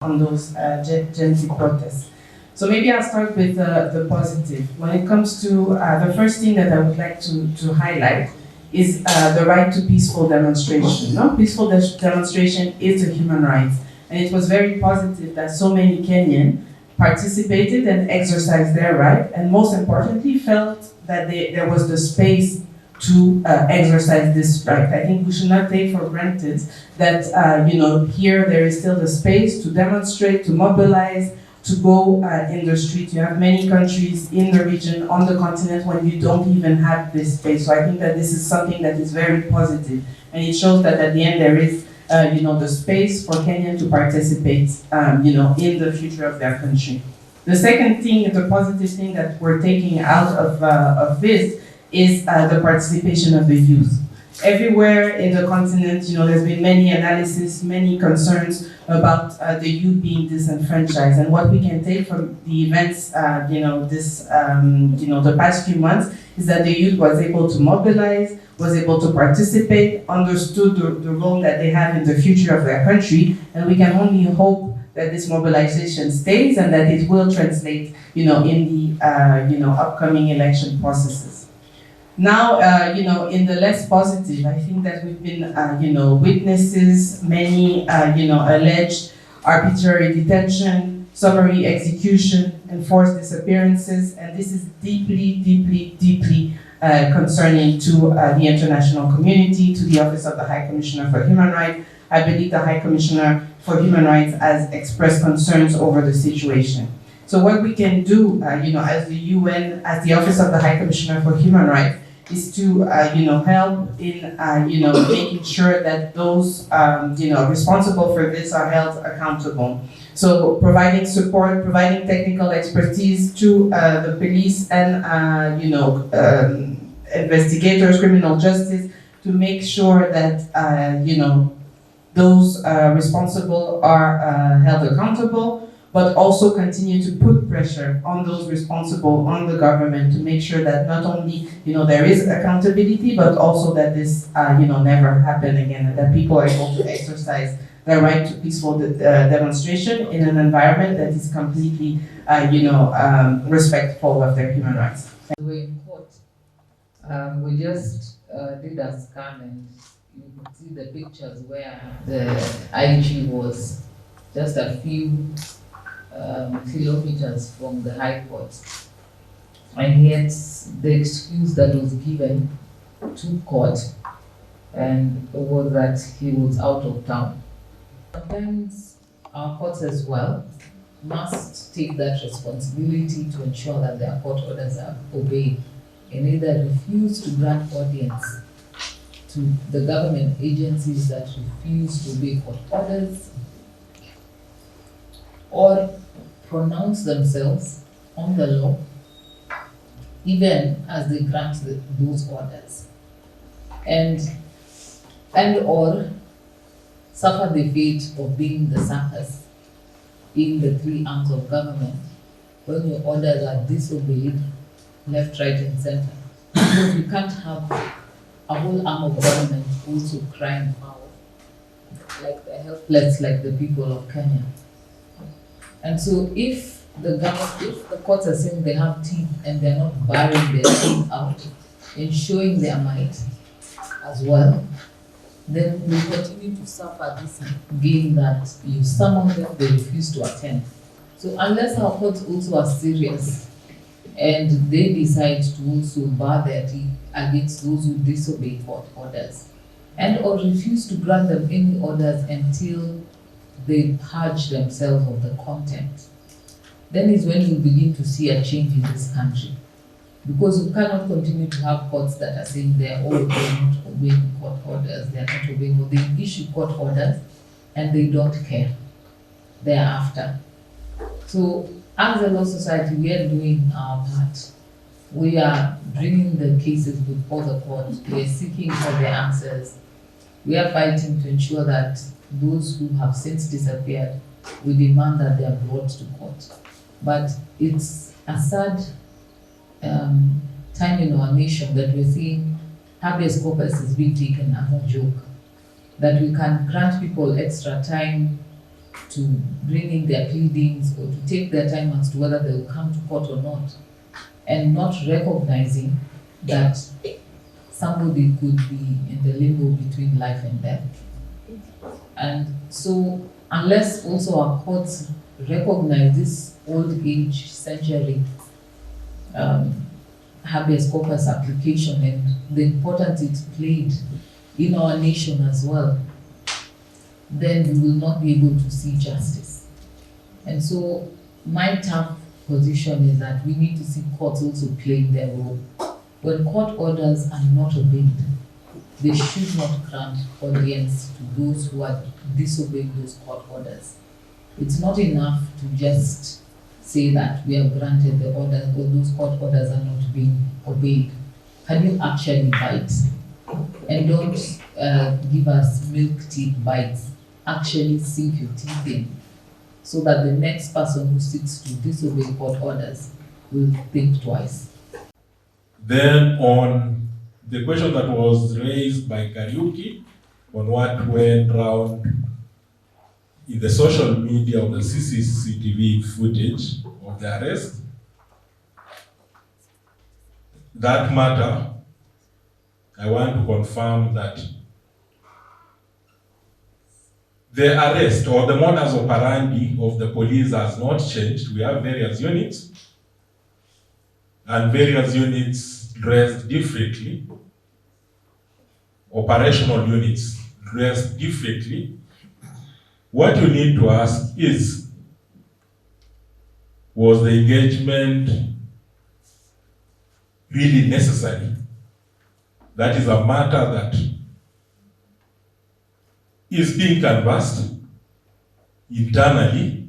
on those Gen Z protests. So maybe I'll start with the positive. When it comes to the first thing that I would like to highlight is the right to peaceful demonstration. No? Peaceful demonstration is a human right. And it was very positive that so many Kenyans participated and exercised their right, and most importantly, felt that there was the space to exercise this right. I think we should not take for granted that here there is still the space to demonstrate, to mobilize, to go in the street. You have many countries in the region, on the continent, when you don't even have this space. So I think that this is something that is very positive, and it shows that at the end there is the space for Kenya to participate in the future of their country. The second thing, the positive thing that we're taking out of this is the participation of the youth. Everywhere in the continent, there's been many analysis, many concerns about the youth being disenfranchised. And what we can take from the events, the past few months, is that the youth was able to mobilize, was able to participate, understood the role that they have in the future of their country, and we can only hope that this mobilization stays and that it will translate, in the upcoming election processes. Now, in the less positive, I think that we've been, witnesses, many, alleged arbitrary detention, summary execution, enforced disappearances, and this is deeply, deeply, deeply concerning to the international community, to the Office of the High Commissioner for Human Rights. I believe the High Commissioner for Human Rights has expressed concerns over the situation. So what we can do, as the UN, as the Office of the High Commissioner for Human Rights, is to, help in, making sure that those, responsible for this are held accountable. So providing support, providing technical expertise to the police and, investigators, criminal justice, to make sure that, those responsible are held accountable, but also continue to put pressure on those responsible, on the government, to make sure that not only, there is accountability, but also that this, never happen again, and that people are able to exercise their right to peaceful demonstration in an environment that is completely, respectful of their human rights. We're in court. We just did a scan, and you could see the pictures where the IG was just a few kilometers from the High Court, and yet the excuse that was given to court and was that he was out of town. Sometimes our courts as well must take that responsibility to ensure that their court orders are obeyed, and either refuse to grant audience to the government agencies that refuse to obey court orders, or pronounce themselves on the law even as they grant those orders, and or suffer the fate of being the suckers in the three arms of government when your orders are disobeyed left, right, and center. Because we can't have a whole arm of government also crying foul, like the helpless, like the people of Kenya. And so if the courts are saying they have teeth and they're not barring their teeth out and showing their might as well, then we continue to suffer this game that you summon them, they refuse to attend. So unless our courts also are serious and they decide to also bar their teeth against those who disobey court orders and or refuse to grant them any orders until they purge themselves of the content, then is when you begin to see a change in this country. Because we cannot continue to have courts that are saying they're not obeying court orders, they're not obeying, or they issue court orders and they don't care thereafter. So as a law society, we are doing our part. We are bringing the cases before the court, we are seeking for the answers. We are fighting to ensure that those who have since disappeared, we demand that they are brought to court. But it's a sad time in our nation that we're seeing habeas corpus is being taken as a joke. That we can grant people extra time to bring in their pleadings or to take their time as to whether they will come to court or not, and not recognizing that somebody could be in the limbo between life and death. And so, unless also our courts recognize this old age century habeas corpus application and the importance it played in our nation as well, then we will not be able to see justice. And so my tough position is that we need to see courts also playing their role. When court orders are not obeyed, they should not grant audience to those who are disobeying those court orders. It's not enough to just say that we have granted the order or those court orders are not being obeyed. Can you actually bite? And don't give us milk teeth bites. Actually sink your teeth in, so that the next person who seeks to disobey court orders will think twice. Then on the question that was raised by Kariuki on what went round in the social media of the CCTV footage of the arrest, that matter, I want to confirm that the arrest or the modus operandi of the police has not changed. We have various units, and various units dressed differently. Operational units dressed differently. What you need to ask is, was the engagement really necessary? That is a matter that is being canvassed internally,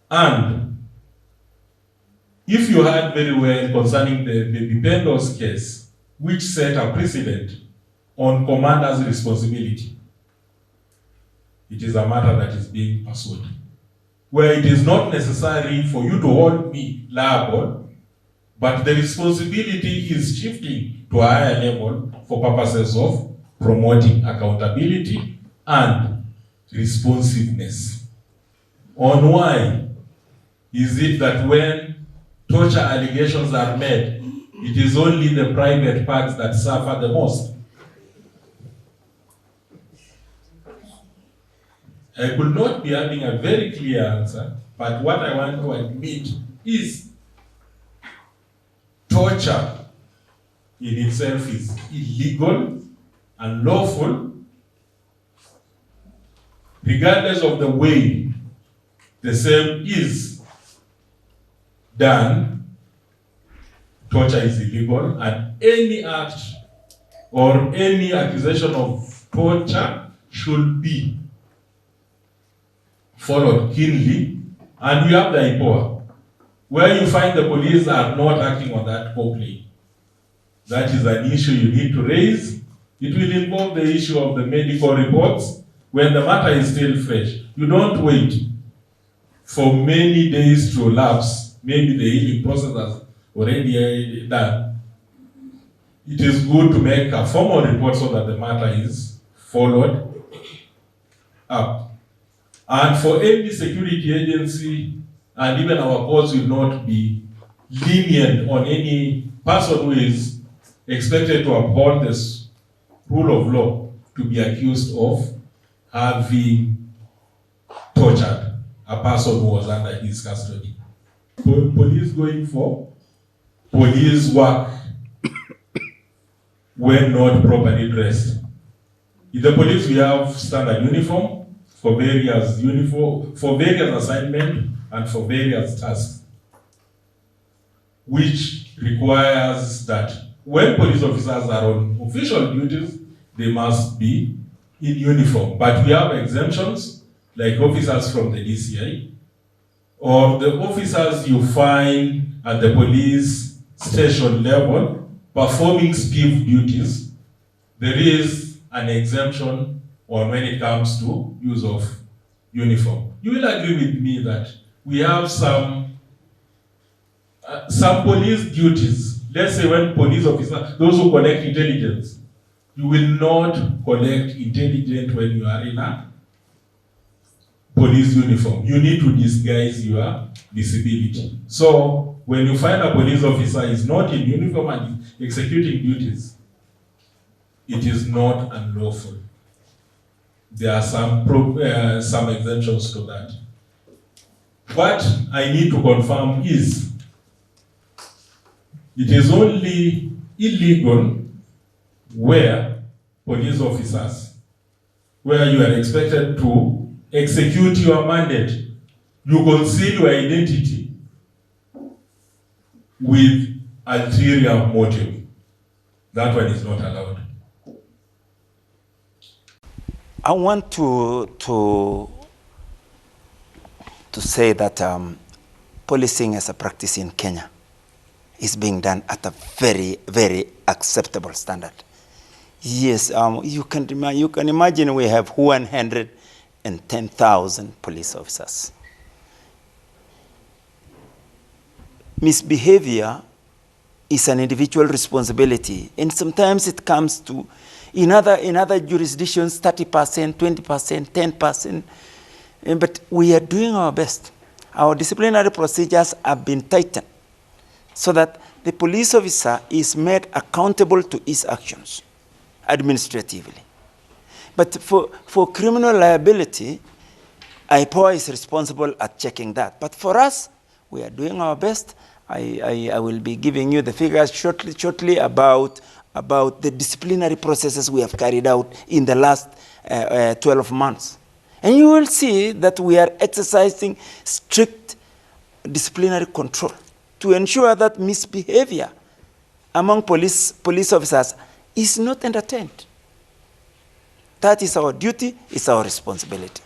and if you heard very well concerning the Baby Pendo's case, which set a precedent on commander's responsibility, it is a matter that is being pursued, where it is not necessary for you to hold me liable, but the responsibility is shifting to a higher level for purposes of promoting accountability and responsiveness. On why is it that when torture allegations are made, it is only the private parts that suffer the most? I could not be having a very clear answer, but what I want to admit is torture in itself is illegal and lawful, regardless of the way the same is done. Torture is illegal, and any act or any accusation of torture should be followed keenly. And we have the IPOA, where you find the police are not acting on that complaint. That is an issue you need to raise. It will involve the issue of the medical reports when the matter is still fresh. You don't wait for many days to elapse. Maybe the healing process has already done. It is good to make a formal report so that the matter is followed up. And for any security agency, and even our courts will not be lenient on any person who is expected to uphold this rule of law to be accused of having tortured a person who was under his custody. Police going for police work when not properly dressed. In the police, we have standard uniform for various assignments and for various tasks, which requires that when police officers are on official duties, they must be in uniform. But we have exemptions, like officers from the DCI, or the officers you find at the police station level performing SPIV duties. There is an exemption on when it comes to use of uniform. You will agree with me that we have some police duties. Let's say when police officers, those who collect intelligence, you will not collect intelligence when you are in a police uniform. You need to disguise your disability. So when you find a police officer is not in uniform and executing duties, it is not unlawful. There are some exemptions to that. What I need to confirm is, it is only illegal where police officers, where you are expected to execute your mandate, you conceal your identity with ulterior motive. That one is not allowed. I want to say that policing as a practice in Kenya is being done at a very, very acceptable standard. Yes, you can imagine we have 110,000 police officers. Misbehavior is an individual responsibility, and sometimes it comes to, in other jurisdictions, 30%, 20%, 10%, but we are doing our best. Our disciplinary procedures have been tightened so that the police officer is made accountable to his actions administratively. But for criminal liability, IPOA is responsible at checking that. But for us, we are doing our best. I will be giving you the figures shortly about the disciplinary processes we have carried out in the last 12 months. And you will see that we are exercising strict disciplinary control to ensure that misbehavior among police officers is not entertained. That is our duty, it's our responsibility.